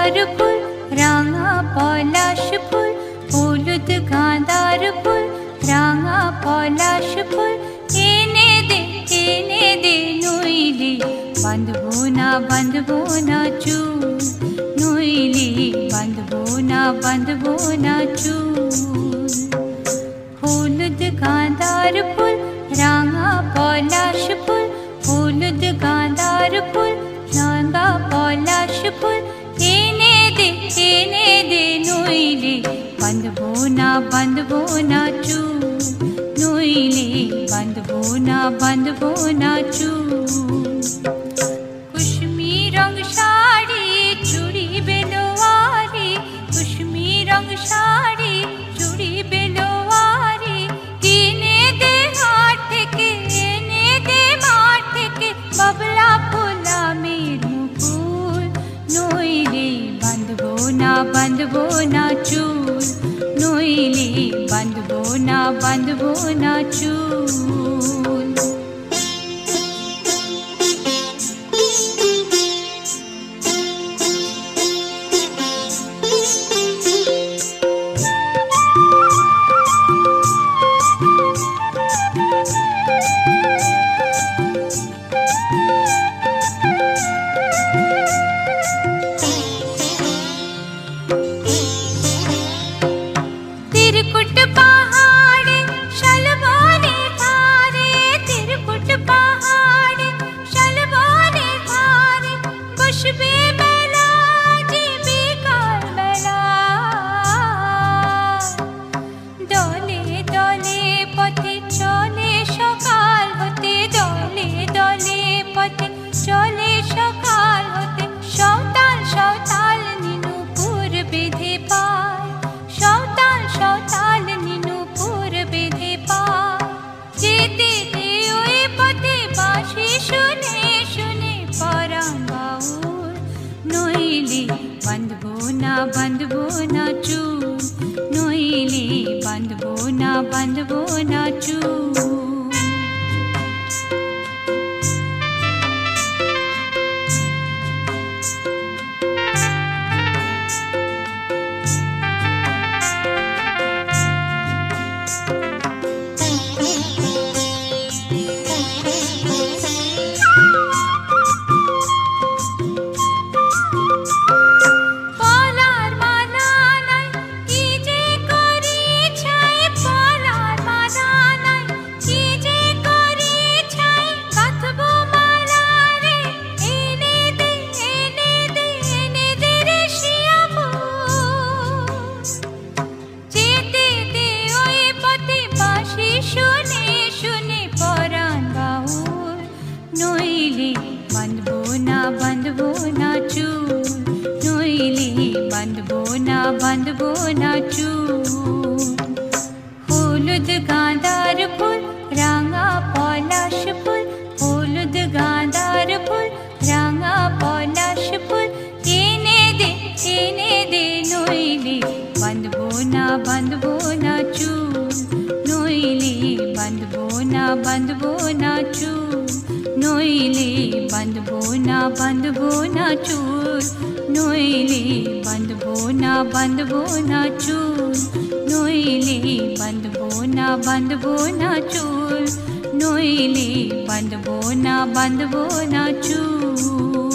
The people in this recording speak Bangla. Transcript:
গাঁদার ফুল, রাঙা পলাশ ফুল, হলুদ গাঁদার ফুল, রাঙা পলাশ ফুল, এনে দে নইলে বাঁধবো না চুল, নইলে বাঁধবো না চুল। হলুদ গাঁদার ফুল, রাঙা পলাশ ফুল, হলুদ গাঁদার ফুল, রাঙা পলাশ ফুল, এনে দে নইলে বাঁধবো না চুল, নইলে বাঁধবো না চুল। কুসুমি রং শাড়ি চুড়ি বেলোয়ারি, কুসুমি রং শাড়ি চুড়ি বেলোয়ারি, কিনে দে হাট থেকে, এনে দে মাঠ থেকে, বাবলা ফুলামের মুকুল, নইলে বাঁধবো না চুল, নইলে বাঁধবো না চুল। तिरकुट पहाड़े शलबोने धारे, तिरकुट पहाड़े शलबोने धारे, खुशबे बेला जीबी काल बेला, दले दले पथे चले सकाल होते, दले दले पथे चले सकाल होते, सौताल नीनुपुर बेधे पाय, सौताल नीनुपुर बेधे पाय, जेते दे ओए पथे बाँशि शुने शुने पराण बाउल, नइले बाँधबो ना चुल, नइले बाँधबो ना चुल। बाँधबो ना चूल, नइले बाँधबो ना चूल। हलुद गाँदार फुल, राঙা পলাশ ফুল, হলুদ গাঁদার ফুল, রাঙা পলাশ ফুল, এনে দে নইলে বাঁধবো না চুল, নইলে বাঁধবো না চুল, নইলে বাঁধবো না চুল, নইলে বাঁধবো না চুল, নইলে বাঁধবো না চুল, নইলে বাঁধবো না চুল।